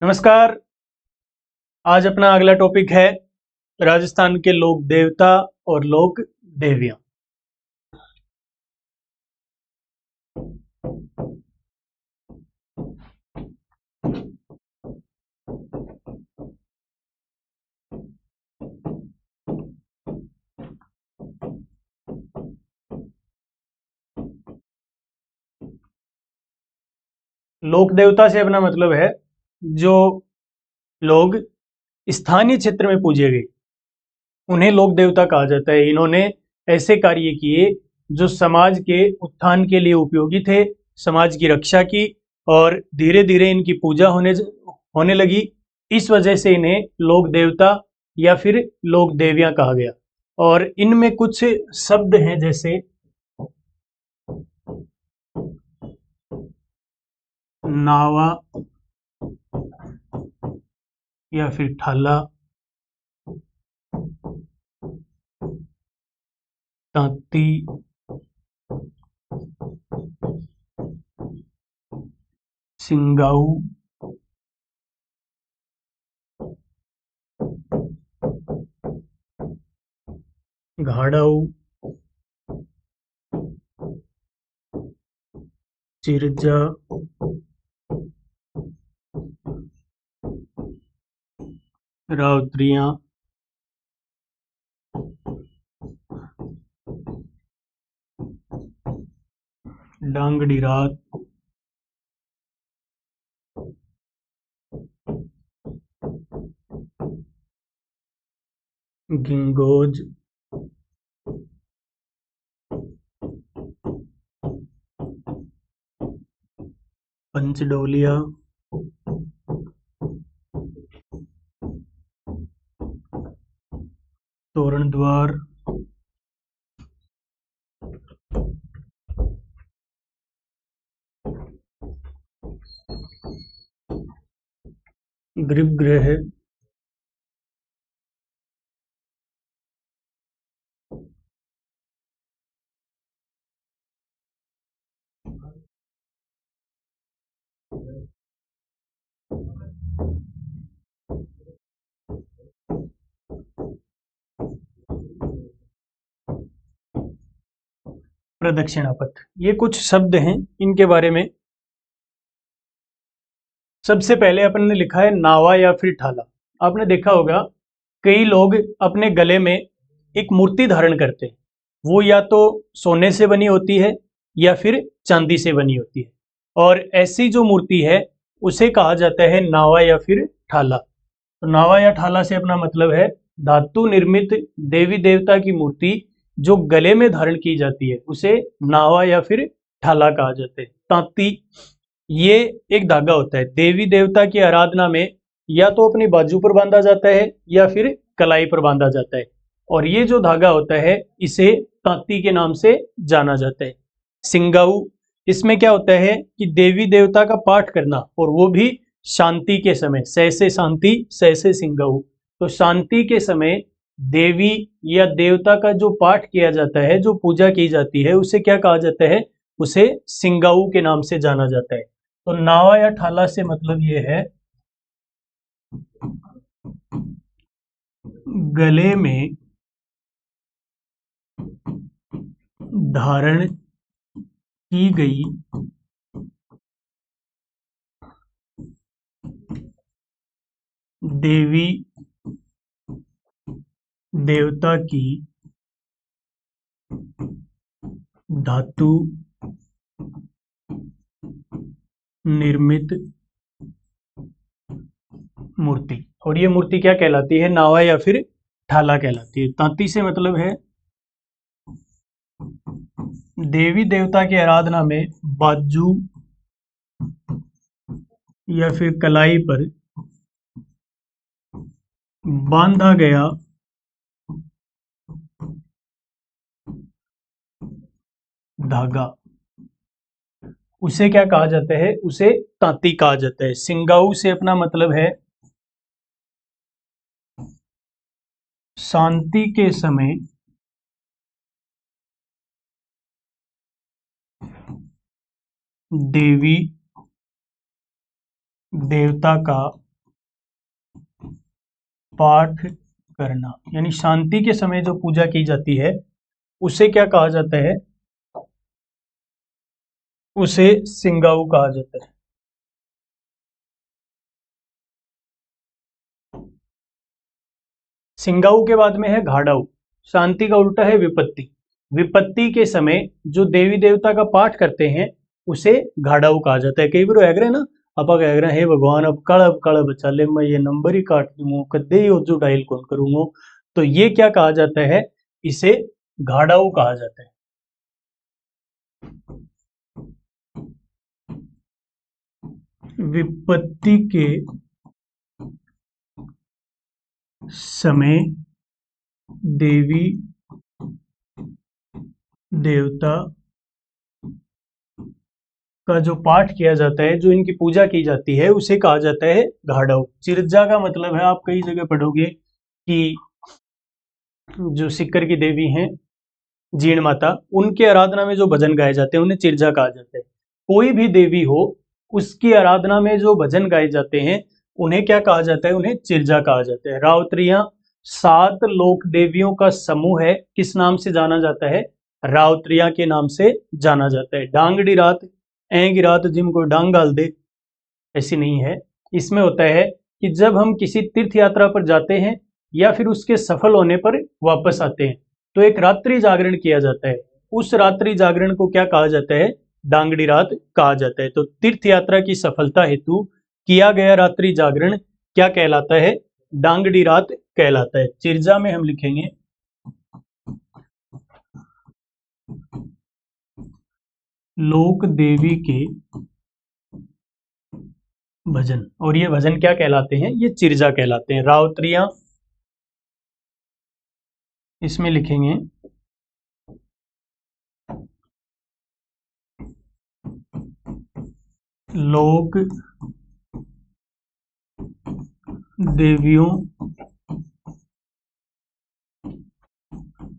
नमस्कार। आज अपना अगला टॉपिक है राजस्थान के लोक देवता और लोक देवियां। लोक देवता से अपना मतलब है जो लोग स्थानीय क्षेत्र में पूजे गए उन्हें लोक देवता कहा जाता है। इन्होंने ऐसे कार्य किए जो समाज के उत्थान के लिए उपयोगी थे, समाज की रक्षा की और धीरे धीरे इनकी पूजा होने लगी। इस वजह से इन्हें लोक देवता या फिर लोक देवियां कहा गया। और इनमें कुछ शब्द हैं जैसे नावा या फिर ठाला, तांती, सिंगाऊ, घाड़ाऊ, चिरजा, राउतरियां, डांगड़ी रात, गिंगोज, पंचडोलिया, तोरण द्वार, ग्रीवगृह, प्रदक्षिणापथ। ये कुछ शब्द हैं इनके बारे में। सबसे पहले अपन ने लिखा है नावा या फिर ठाला। आपने देखा होगा कई लोग अपने गले में एक मूर्ति धारण करते हैं। वो या तो सोने से बनी होती है या फिर चांदी से बनी होती है। और ऐसी जो मूर्ति है उसे कहा जाता है नावा या फिर ठाला। तो नावा या ठाला से अपना मतलब है धातु निर्मित देवी देवता की मूर्ति जो गले में धारण की जाती है उसे नावा या फिर ठाला कहा जाता है। तांती ये एक धागा होता है, देवी देवता की आराधना में या तो अपनी बाजू पर बांधा जाता है या फिर कलाई पर बांधा जाता है। और ये जो धागा होता है इसे तांती के नाम से जाना जाता है। सिंगाऊ, इसमें क्या होता है कि देवी देवता का पाठ करना और वो भी शांति के समय, सहसे शांति सहसे सिंगाऊ। तो शांति के समय देवी या देवता का जो पाठ किया जाता है, जो पूजा की जाती है उसे क्या कहा जाता है, उसे सिंगाऊ के नाम से जाना जाता है। तो नावा या ठाला से मतलब ये है गले में धारण की गई देवी देवता की धातु निर्मित मूर्ति। और ये मूर्ति क्या कहलाती है, नावा या फिर ठाला कहलाती है। तांती से मतलब है देवी देवता की आराधना में बाजू या फिर कलाई पर बांधा गया धागा, उसे क्या कहा जाता है, उसे तांती कहा जाता है। सिंगाऊ से अपना मतलब है शांति के समय देवी देवता का पाठ करना, यानी शांति के समय जो पूजा की जाती है उसे क्या कहा जाता है? उसे सिंगाऊ कहा जाता है। सिंगाऊ के बाद में है घाड़ाऊ। शांति का उल्टा है विपत्ति। विपत्ति के समय जो देवी देवता का पाठ करते हैं उसे घाड़ाऊ कहा जाता है। कई बार कह रहे ना, आप कह रहे हैं हे भगवान अब काला बचा ले, मैं ये नंबर ही काट दूंगा, कदे ही जो डायल कौन करूंगा। तो ये क्या कहा जाता है? इसे घाड़ाऊ कहा जाता है। विपत्ति के समय देवी देवता का जो पाठ किया जाता है, जो इनकी पूजा की जाती है, उसे कहा जाता है घाड़ाऊ। चिरजा का मतलब है, आप कई जगह पढ़ोगे कि जो सिक्कर की देवी हैं जीण माता, उनके आराधना में जो भजन गाए जाते हैं उन्हें चिरजा कहा जाता है। कोई भी देवी हो उसकी आराधना में जो भजन गाए जाते हैं उन्हें क्या कहा जाता है? उन्हें चिरजा कहा जाता है। रावत्रियां 7 लोक देवियों का समूह है, किस नाम से जाना जाता है? रावत्रियां के नाम से जाना जाता है। डांगड़ी रात ऐंगी रात जिनको डांग डाल दे, ऐसी नहीं है। इसमें होता है कि जब हम किसी तीर्थ यात्रा पर जाते हैं या फिर उसके सफल होने पर वापस आते हैं तो एक रात्रि जागरण किया जाता है। उस रात्रि जागरण को क्या कहा जाता है? डांगड़ी रात कहा जाता है। तो तीर्थ यात्रा की सफलता हेतु किया गया रात्रि जागरण क्या कहलाता है? डांगड़ी रात कहलाता है। चिरजा में हम लिखेंगे लोक देवी के भजन, और ये भजन क्या कहलाते हैं? ये चिरजा कहलाते हैं। रावत्रियां इसमें लिखेंगे लोक देवियों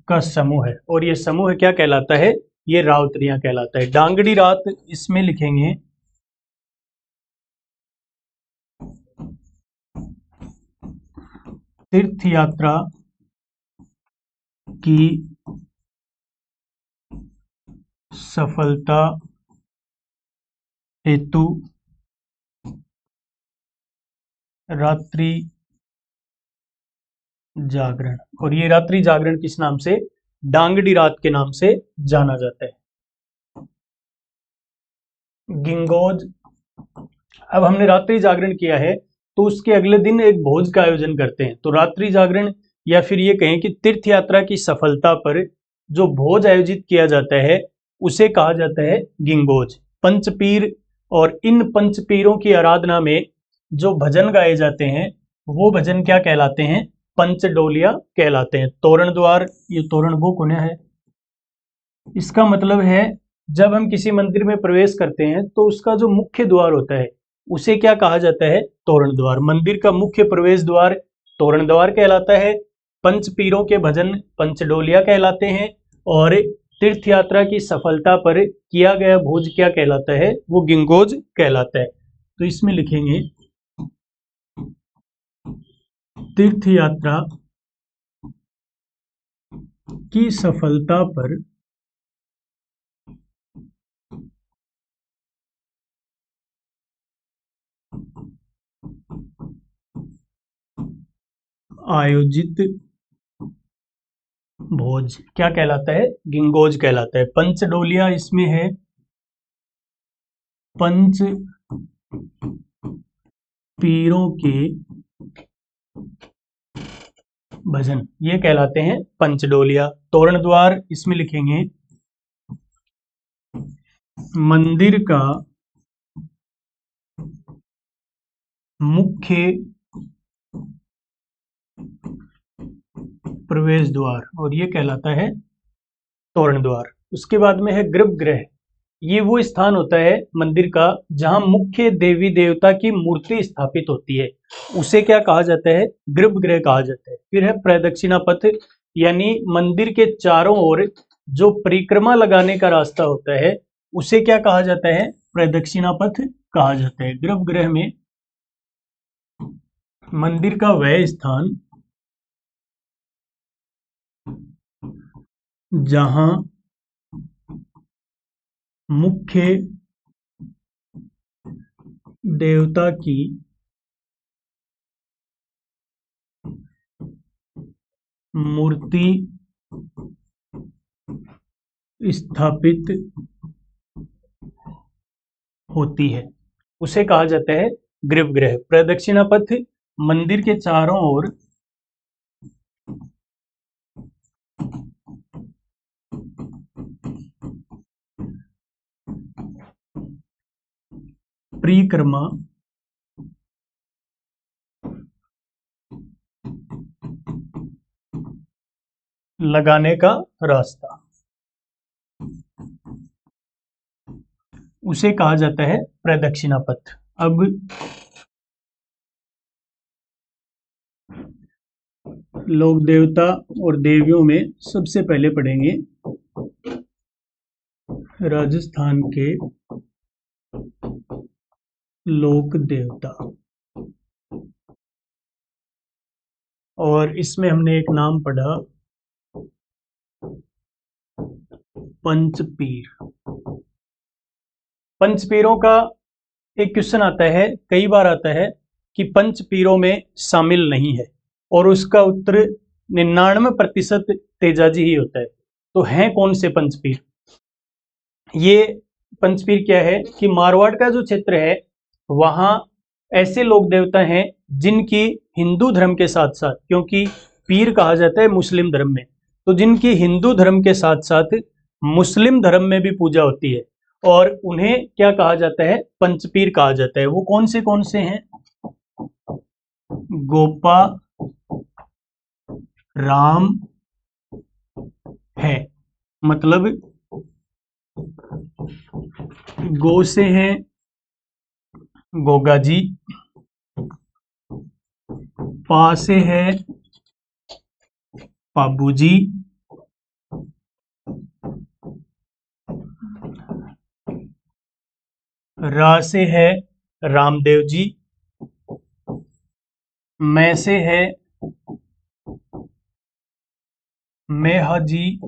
का समूह है, और ये समूह क्या कहलाता है? ये रावत्रियां कहलाता है। डांगड़ी रात इसमें लिखेंगे तीर्थ यात्रा की सफलता हेतु रात्रि जागरण, और ये रात्रि जागरण किस नाम से? डांगड़ी रात के नाम से जाना जाता है। गिंगोज, अब हमने रात्रि जागरण किया है तो उसके अगले दिन एक भोज का आयोजन करते हैं। तो रात्रि जागरण या फिर ये कहें कि तीर्थ यात्रा की सफलता पर जो भोज आयोजित किया जाता है उसे कहा जाता है गिंगोज। पंचपीर, और इन पंचपीरों की आराधना में जो भजन गाए जाते हैं वो भजन क्या कहलाते हैं? पंचडोलिया कहलाते हैं। तोरण द्वार, ये तोरण वो कोने है, इसका मतलब है जब हम किसी मंदिर में प्रवेश करते हैं तो उसका जो मुख्य द्वार होता है उसे क्या कहा जाता है? तोरण द्वार। मंदिर का मुख्य प्रवेश द्वार तोरण द्वार कहलाता है। पंचपीरों के भजन पंचडोलिया कहलाते हैं, और तीर्थ यात्रा की सफलता पर किया गया भोज क्या कहलाता है? वो गिंगोज कहलाता है। तो इसमें लिखेंगे तीर्थ यात्रा की सफलता पर आयोजित भोज क्या कहलाता है? गिंगोज कहलाता है। पंचडोलिया इसमें है पंच पीरों के भजन, ये कहलाते हैं पंचडोलिया। तोरण द्वार इसमें लिखेंगे मंदिर का मुख्य प्रवेश द्वार, और ये कहलाता है तोरण द्वार। उसके बाद में है गर्भगृह। ये वो स्थान होता है मंदिर का जहां मुख्य देवी देवता की मूर्ति स्थापित होती है, उसे क्या कहा जाता है? गर्भगृह कहा जाता है। फिर है प्रदक्षिणा पथ, यानी मंदिर के चारों ओर जो परिक्रमा लगाने का रास्ता होता है उसे क्या कहा जाता है? प्रदक्षिणा पथ कहा जाता है। गर्भगृह में मंदिर का वह स्थान जहां मुख्य देवता की मूर्ति स्थापित होती है उसे कहा जाता है गर्भगृह। प्रदक्षिणा पथ मंदिर के चारों ओर परिक्रमा लगाने का रास्ता, उसे कहा जाता है प्रदक्षिणा पथ। अब लोक देवता और देवियों में सबसे पहले पढ़ेंगे राजस्थान के लोक देवता, और इसमें हमने एक नाम पढ़ा पंचपीर। पंचपीरों का एक क्वेश्चन आता है, कई बार आता है कि पंचपीरों में शामिल नहीं है, और उसका उत्तर 99% तेजाजी ही होता है। तो हैं कौन से पंचपीर? ये पंचपीर क्या है कि मारवाड़ का जो क्षेत्र है वहां ऐसे लोक देवता हैं जिनकी हिंदू धर्म के साथ साथ, क्योंकि पीर कहा जाता है मुस्लिम धर्म में, तो जिनकी हिंदू धर्म के साथ साथ मुस्लिम धर्म में भी पूजा होती है, और उन्हें क्या कहा जाता है? पंचपीर कहा जाता है। वो कौन से हैं? गोपा, राम है, मतलब गो से हैं गोगा जी, पा से है पाबू जी, रा से है रामदेव जी, मैं से है मेहा जी,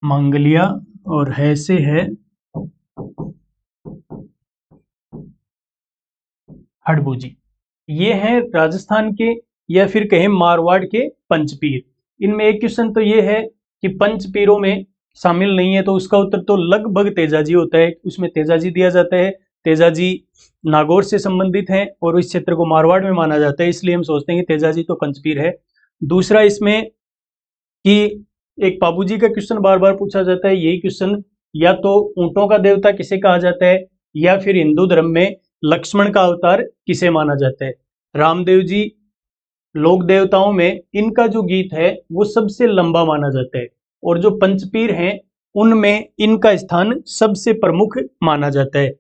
मंगलिया, और है से है हड़बू जी। ये हैं राजस्थान के या फिर कहें मारवाड़ के पंचपीर। इनमें एक क्वेश्चन तो ये है कि पंचपीरों में शामिल नहीं है, तो उसका उत्तर तो लगभग तेजाजी होता है, उसमें तेजाजी दिया जाता है। तेजाजी नागौर से संबंधित हैं और इस क्षेत्र को मारवाड़ में माना जाता है, इसलिए हम सोचते हैं कि तेजाजी तो पंचपीर है। दूसरा इसमें कि एक पाबूजी का क्वेश्चन बार बार पूछा जाता है, यही क्वेश्चन या तो ऊंटों का देवता किसे कहा जाता है, या फिर हिंदू धर्म में लक्ष्मण का अवतार किसे माना जाता है। रामदेव जी लोक देवताओं में इनका जो गीत है वो सबसे लंबा माना जाता है, और जो पंचपीर हैं उनमें इनका स्थान सबसे प्रमुख माना जाता है।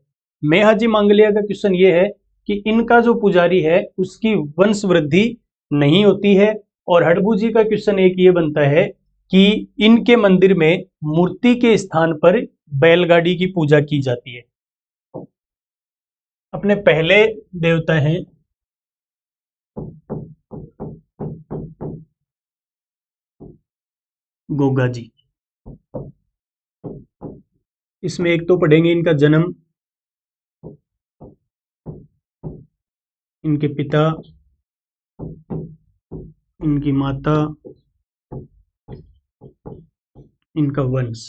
मेहाजी मांगलिया का क्वेश्चन ये है कि इनका जो पुजारी है उसकी वंश वृद्धि नहीं होती है, और हड़बू जी का क्वेश्चन एक ये बनता है कि इनके मंदिर में मूर्ति के स्थान पर बैलगाड़ी की पूजा की जाती है। अपने पहले देवता हैं गोगा जी। इसमें एक तो पढ़ेंगे इनका जन्म, इनके पिता, इनकी माता, इनका वंश।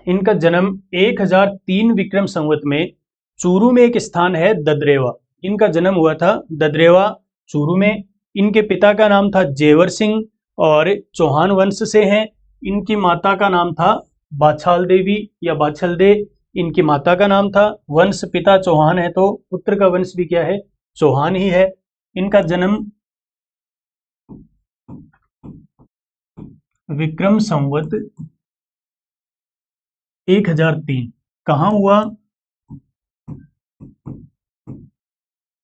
इनका जन्म 1003 विक्रम संवत में चूरू में एक स्थान है ददरेवा, इनका जन्म हुआ था ददरेवा चूरू में। इनके पिता का नाम था जेवर सिंह और चौहान वंश से हैं। इनकी माता का नाम था बाछाल देवी या बाछल दे, इनकी माता का नाम था। वंश पिता चौहान है तो पुत्र का वंश भी क्या है? चौहान ही है। इनका जन्म विक्रम संवत 1003 कहाँ हुआ?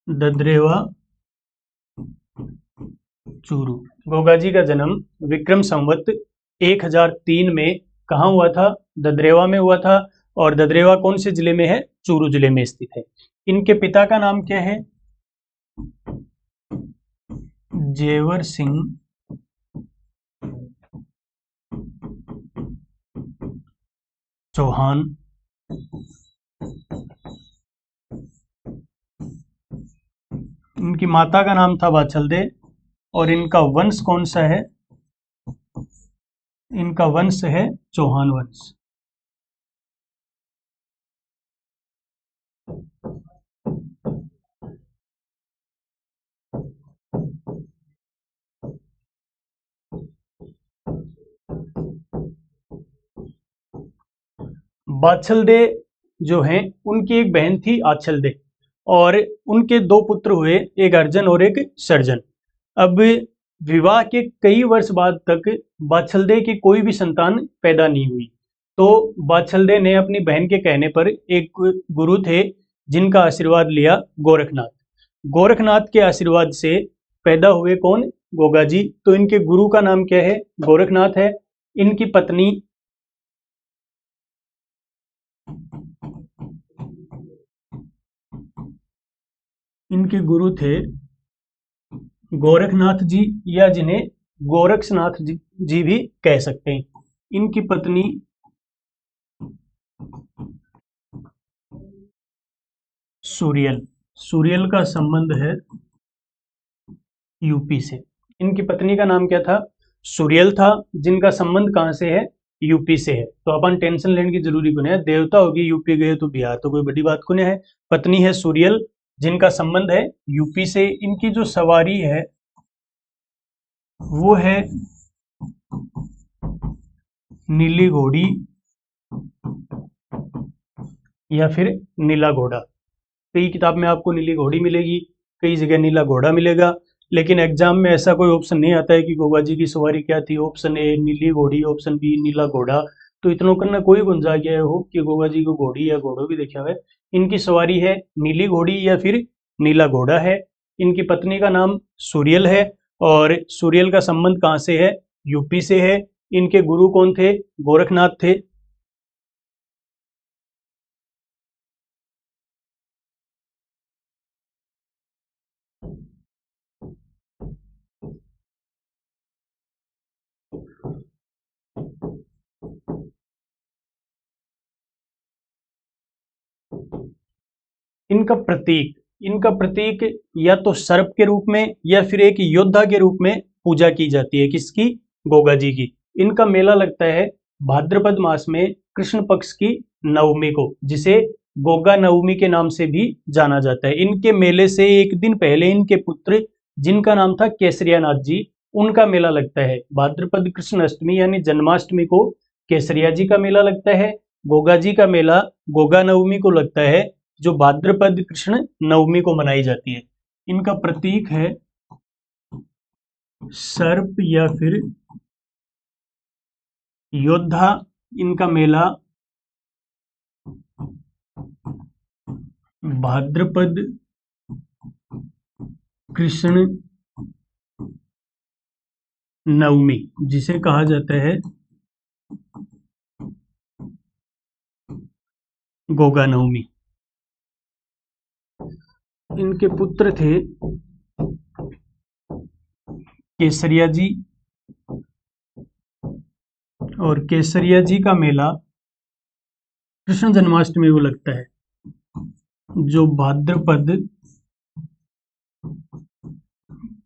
ददरेवा चूरू। गोगा जी का जन्म विक्रम संवत 1003 में कहाँ हुआ था? ददरेवा में हुआ था, और ददरेवा कौन से जिले में है? चूरू जिले में स्थित है। इनके पिता का नाम क्या है? जेवर सिंह चौहान। इनकी माता का नाम था बाछलदे और इनका वंश कौन सा है? इनका वंश है चौहान वंश। बाछलदे जो हैं उनकी एक बहन थी आछलदे और उनके दो पुत्र हुए, एक अर्जन और एक सर्जन। अब विवाह के कई वर्ष बाद तक बाछलदे की कोई भी संतान पैदा नहीं हुई, तो बाछलदे ने अपनी बहन के कहने पर एक गुरु थे जिनका आशीर्वाद लिया, गोरखनाथ। गोरखनाथ के आशीर्वाद से पैदा हुए कौन? गोगा जी। तो इनके गुरु का नाम क्या है? गोरखनाथ है। इनकी पत्नी इनके गुरु थे गोरखनाथ जी, या जिन्हें गोरक्षनाथ जी भी कह सकते हैं। इनकी पत्नी सूर्यल। सूर्यल का संबंध है यूपी से। इनकी पत्नी का नाम क्या था? सूर्यल था, जिनका संबंध कहाँ से है? यूपी से है। तो अपन टेंशन लेने की जरूरी को नहीं है, देवता होगी यूपी गए तो बिहार तो कोई बड़ी बात को नहीं है। पत्नी है सूर्यल, जिनका संबंध है यूपी से। इनकी जो सवारी है वो है नीली घोड़ी या फिर नीला घोड़ा। कई किताब में आपको नीली घोड़ी मिलेगी, कई जगह नीला घोड़ा मिलेगा, लेकिन एग्जाम में ऐसा कोई ऑप्शन नहीं आता है कि गोगा जी की सवारी क्या थी। ऑप्शन ए नीली घोड़ी, ऑप्शन बी नीला घोड़ा। तो इतना करना कोई गुंजा गया हो कि गोगा जी को घोड़ी या घोड़ो भी देखा हुआ है। इनकी सवारी है नीली घोड़ी या फिर नीला घोड़ा है। इनकी पत्नी का नाम सूर्यल है और सूर्यल का संबंध कहाँ से है? यूपी से है। इनके गुरु कौन थे? गोरखनाथ थे। इनका प्रतीक या तो सर्प के रूप में या फिर एक योद्धा के रूप में पूजा की जाती है। किसकी? गोगा जी की। इनका मेला लगता है भाद्रपद मास में कृष्ण पक्ष की नवमी को, जिसे गोगा नवमी के नाम से भी जाना जाता है। इनके मेले से एक दिन पहले इनके पुत्र, जिनका नाम था केसरिया नाथ जी, उनका मेला लगता है। भाद्रपद कृष्ण अष्टमी यानी जन्माष्टमी को केसरिया जी का मेला लगता है। गोगा जी का मेला गोगा नवमी को लगता है, जो भाद्रपद कृष्ण नवमी को मनाई जाती है। इनका प्रतीक है सर्प या फिर योद्धा। इनका मेला भाद्रपद कृष्ण नवमी, जिसे कहा जाता है गोगा नवमी। इनके पुत्र थे केसरिया जी, और केसरिया जी का मेला कृष्ण जन्माष्टमी को लगता है, जो भाद्रपद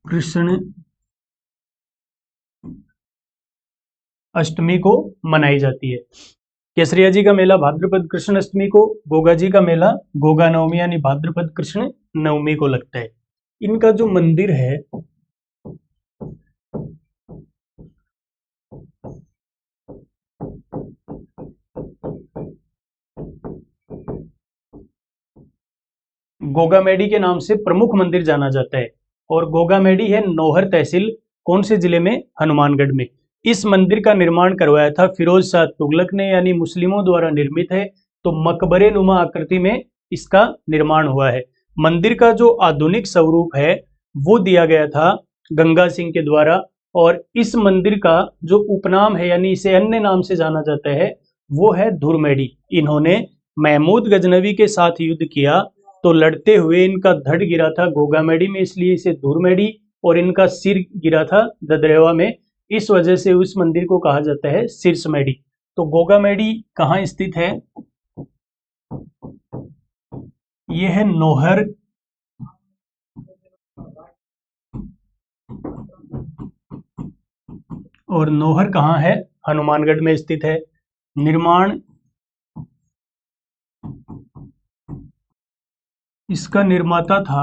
कृष्ण अष्टमी को मनाई जाती है। केसरिया जी का मेला भाद्रपद कृष्ण अष्टमी को, गोगा जी का मेला गोगा नवमी यानी भाद्रपद कृष्ण नवमी को लगता है। इनका जो मंदिर है गोगामेडी के नाम से प्रमुख मंदिर जाना जाता है, और गोगामेडी है नौहर तहसील, कौन से जिले में? हनुमानगढ़ में। इस मंदिर का निर्माण करवाया था फिरोज शाह तुगलक ने, यानी मुस्लिमों द्वारा निर्मित है। तो मकबरे नुमा आकृति में इसका निर्माण हुआ है। मंदिर का जो आधुनिक स्वरूप है वो दिया गया था गंगा सिंह के द्वारा, और इस मंदिर का जो उपनाम है, यानी इसे अन्य नाम से जाना जाता है, वो है धुरमेडी। इन्होंने महमूद गजनवी के साथ युद्ध किया, तो लड़ते हुए इनका धड़ गिरा था गोगामेडी में, इसलिए इसे धुरमेडी और इनका सिर गिरा था ददरेवा में, इस वजह से उस मंदिर को कहा जाता है सिरसमेड़ी। तो गोगामेडी कहाँ स्थित है? ये है नौहर, और नौहर कहाँ है? हनुमानगढ़ में स्थित है। निर्माण, इसका निर्माता था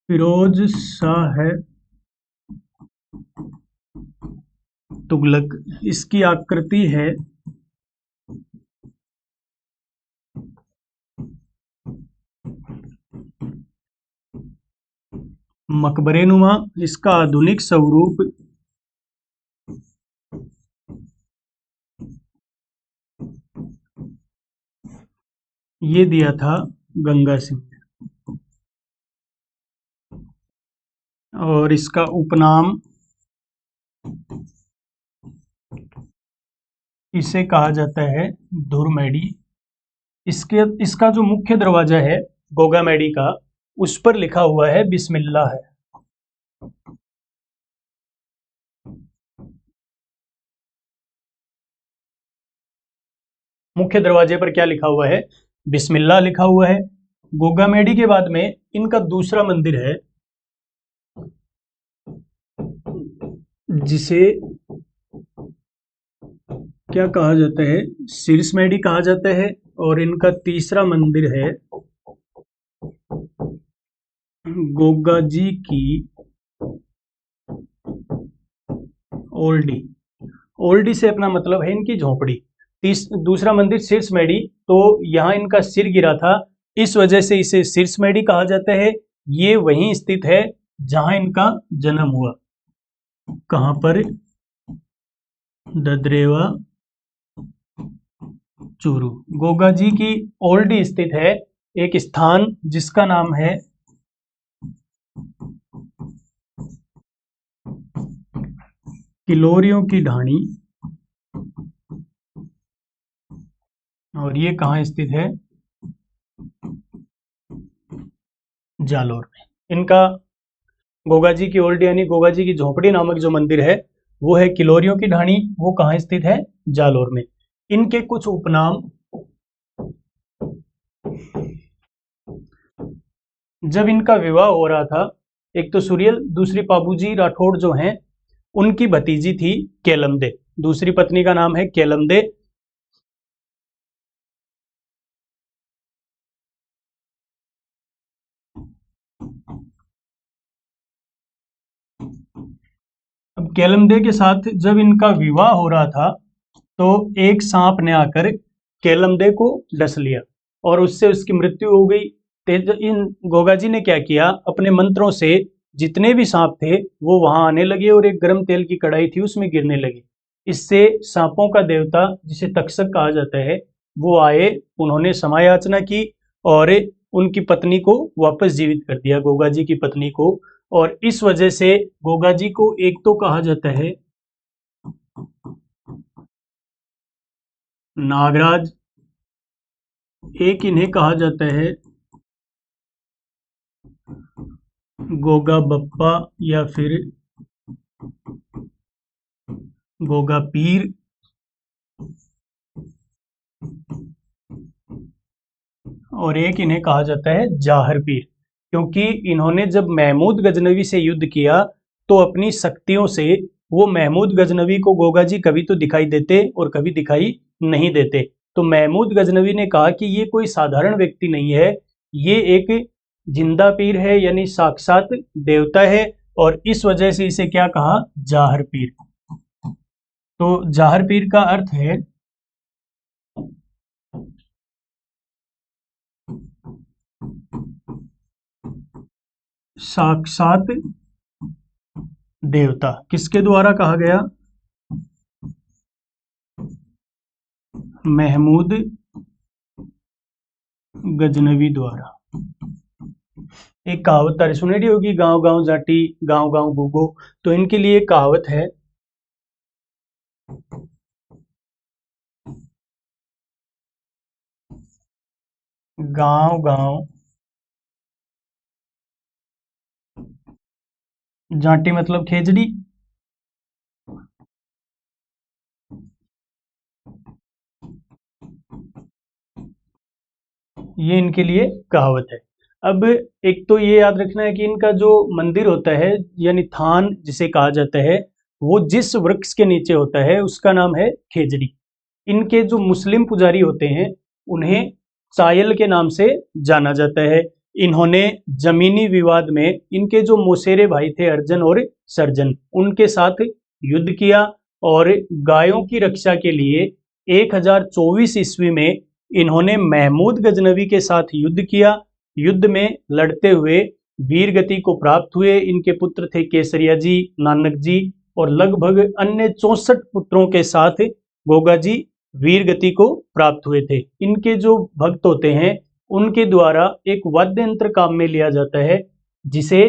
फिरोज शाह तुगलक। इसकी आकृति है मकबरेनुमा। इसका आधुनिक स्वरूप ये दिया था गंगा सिंह ने, और इसका उपनाम इसे कहा जाता है धुरमेडी। इसका जो मुख्य दरवाजा है गोगामेडी का, उस पर लिखा हुआ है बिस्मिल्लाह है। मुख्य दरवाजे पर क्या लिखा हुआ है? बिस्मिल्लाह लिखा हुआ है। गोगामेडी के बाद में इनका दूसरा मंदिर है, जिसे क्या कहा जाता है? सिरसमेडी कहा जाता है। और इनका तीसरा मंदिर है गोगाजी की ओल्डी। ओल्डी से अपना मतलब है इनकी झोपड़ी। दूसरा मंदिर सिरसमेडी, तो यहाँ इनका सिर गिरा था, इस वजह से इसे सिरसमेडी कहा जाता है। ये वहीं स्थित है जहां इनका जन्म हुआ। कहां पर? ददरेवा चूरू। गोगा जी की ओल्डी स्थित है एक स्थान जिसका नाम है किलोरियों की ढाणी, और ये कहाँ स्थित है? जालोर में। इनका गोगा जी की ओल्डी यानी गोगा जी की झोपड़ी नामक जो मंदिर है वो है किलोरियों की ढाणी। वो कहाँ स्थित है? जालोर में। इनके कुछ उपनाम, जब इनका विवाह हो रहा था, एक तो सुरियल, दूसरी पाबूजी राठौड़ जो हैं उनकी भतीजी थी केलमदे। दूसरी पत्नी का नाम है केलमदे। अब केलमदे के साथ जब इनका विवाह हो रहा था तो एक सांप ने आकर केलमदे को डस लिया और उससे उसकी मृत्यु हो गई। इन गोगाजी ने क्या किया, अपने मंत्रों से जितने भी सांप थे वो वहां आने लगे और एक गर्म तेल की कढ़ाई थी उसमें गिरने लगे। इससे सांपों का देवता जिसे तक्षक कहा जाता है वो आए, उन्होंने क्षमा याचना की और उनकी पत्नी को वापस जीवित कर दिया, गोगा जी की पत्नी को। और इस वजह से गोगा जी को एक तो कहा जाता है नागराज, एक इन्हें कहा जाता है गोगा बप्पा या फिर गोगा पीर, और एक इन्हें कहा जाता है जाहर पीर, क्योंकि इन्होंने जब महमूद गजनवी से युद्ध किया तो अपनी शक्तियों से वो महमूद गजनवी को गोगा जी कभी तो दिखाई देते और कभी दिखाई नहीं देते। तो महमूद गजनवी ने कहा कि ये कोई साधारण व्यक्ति नहीं है, ये एक जिंदा पीर है यानी साक्षात देवता है, और इस वजह से इसे क्या कहा? जाहर पीर। तो जाहर पीर का अर्थ है साक्षात देवता। किसके द्वारा कहा गया? महमूद गजनवी द्वारा। एक कहावत तारी सुनेडी होगी, गांव गांव जाटी गांव गांव भूगो। तो इनके लिए एक कहावत है, गांव गांव जाटी मतलब खेजड़ी। ये इनके लिए कहावत है। अब एक तो ये याद रखना है कि इनका जो मंदिर होता है यानी थान जिसे कहा जाता है, वो जिस वृक्ष के नीचे होता है उसका नाम है खेजड़ी। इनके जो मुस्लिम पुजारी होते हैं उन्हें चायल के नाम से जाना जाता है। इन्होंने जमीनी विवाद में इनके जो मौसेरे भाई थे अर्जन और सर्जन, उनके साथ युद्ध किया और गायों की रक्षा के लिए 1024 ईस्वी में इन्होंने महमूद गजनवी के साथ युद्ध किया। युद्ध में लड़ते हुए वीर गति को प्राप्त हुए। इनके पुत्र थे केसरिया जी, नानक जी और लगभग अन्य 64 पुत्रों के साथ गोगा जी वीर गति को प्राप्त हुए थे। इनके जो भक्त होते हैं उनके द्वारा एक वाद्य यंत्र काम में लिया जाता है जिसे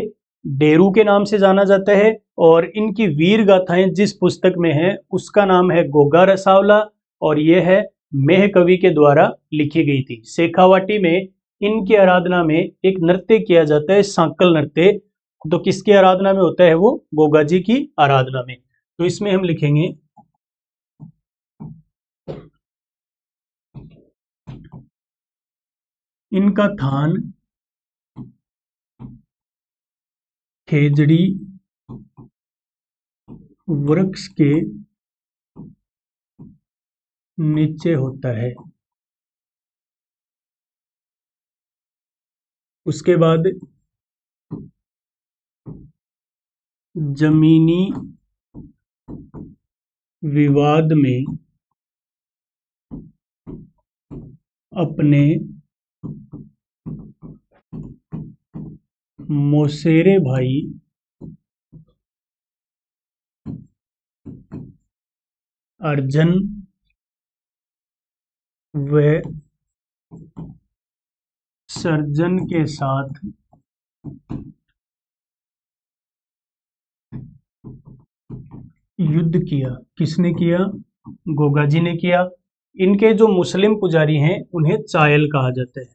डेरू के नाम से जाना जाता है, और इनकी वीर गाथाएं जिस पुस्तक में है उसका नाम है गोगा रसावला, और यह है मेह कवि के द्वारा लिखी गई थी। शेखावाटी में इनकी आराधना में एक नृत्य किया जाता है, सांकल नृत्य। तो किसकी आराधना में होता है वो? गोगा जी की आराधना में। तो इसमें हम लिखेंगे इनका थान खेजड़ी वृक्ष के नीचे होता है। उसके बाद जमीनी विवाद में अपने मौसेरे भाई अर्जन व सर्जन के साथ युद्ध किया। किसने किया? गोगा जी ने किया। इनके जो मुस्लिम पुजारी हैं उन्हें चायल कहा जाता है।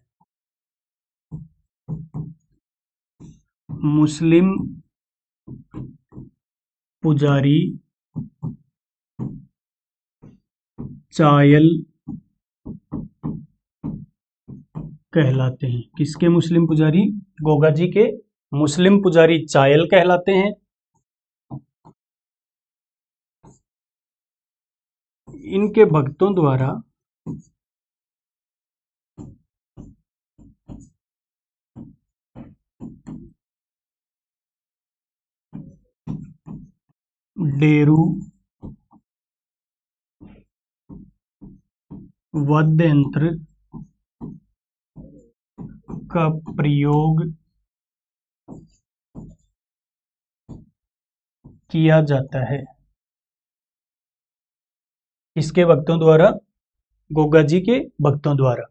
मुस्लिम पुजारी चायल कहलाते हैं। किसके मुस्लिम पुजारी? गोगा जी के मुस्लिम पुजारी चायल कहलाते हैं। इनके भक्तों द्वारा डेरू वाद्य यंत्र का प्रयोग किया जाता है। इसके भक्तों द्वारा? गोगा जी के भक्तों द्वारा।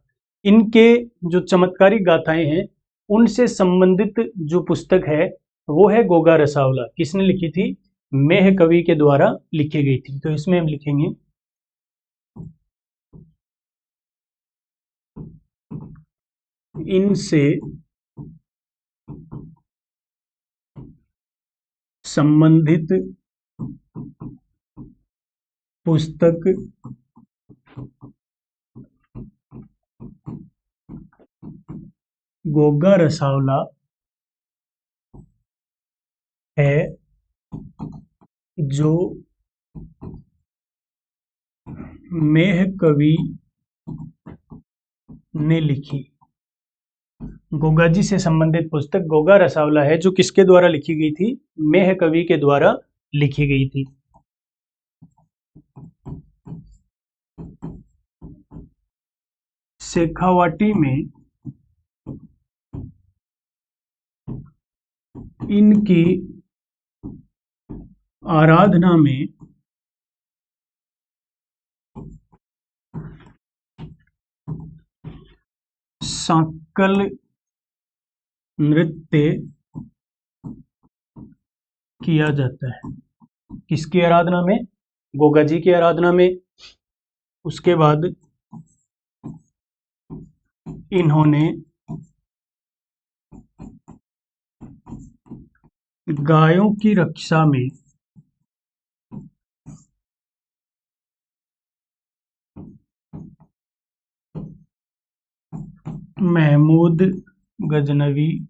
इनके जो चमत्कारिक गाथाएं हैं उनसे संबंधित जो पुस्तक है वो है गोगा रसावला। किसने लिखी थी? मेह कवि के द्वारा लिखी गई थी। तो इसमें हम लिखेंगे इनसे संबंधित पुस्तक गोगा रसावला है जो मेह कवि ने लिखी। गोगा जी से संबंधित पुस्तक गोगा रसावला है जो किसके द्वारा लिखी गई थी? मेह कवि के द्वारा लिखी गई थी। शेखावाटी में इनकी आराधना में सांकल नृत्य किया जाता है। किसकी आराधना में? गोगा जी की आराधना में। उसके बाद इन्होंने गायों की रक्षा में महमूद गजनवी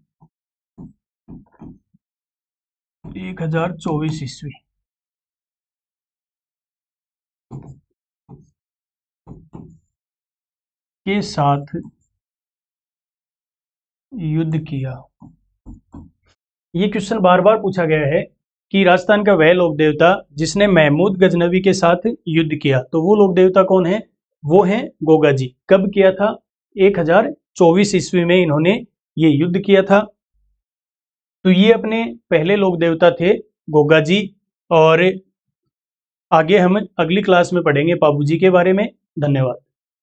1024 ईस्वी के साथ युद्ध किया। ये क्वेश्चन बार बार पूछा गया है कि राजस्थान का वह लोक देवता जिसने महमूद गजनवी के साथ युद्ध किया, तो वो लोक देवता कौन है? वो हैं गोगा जी। कब किया था? 1024 ईस्वी में इन्होंने ये युद्ध किया था। तो ये अपने पहले लोक देवता थे गोगा जी। और आगे हम अगली क्लास में पढ़ेंगे पाबू जी के बारे में। धन्यवाद।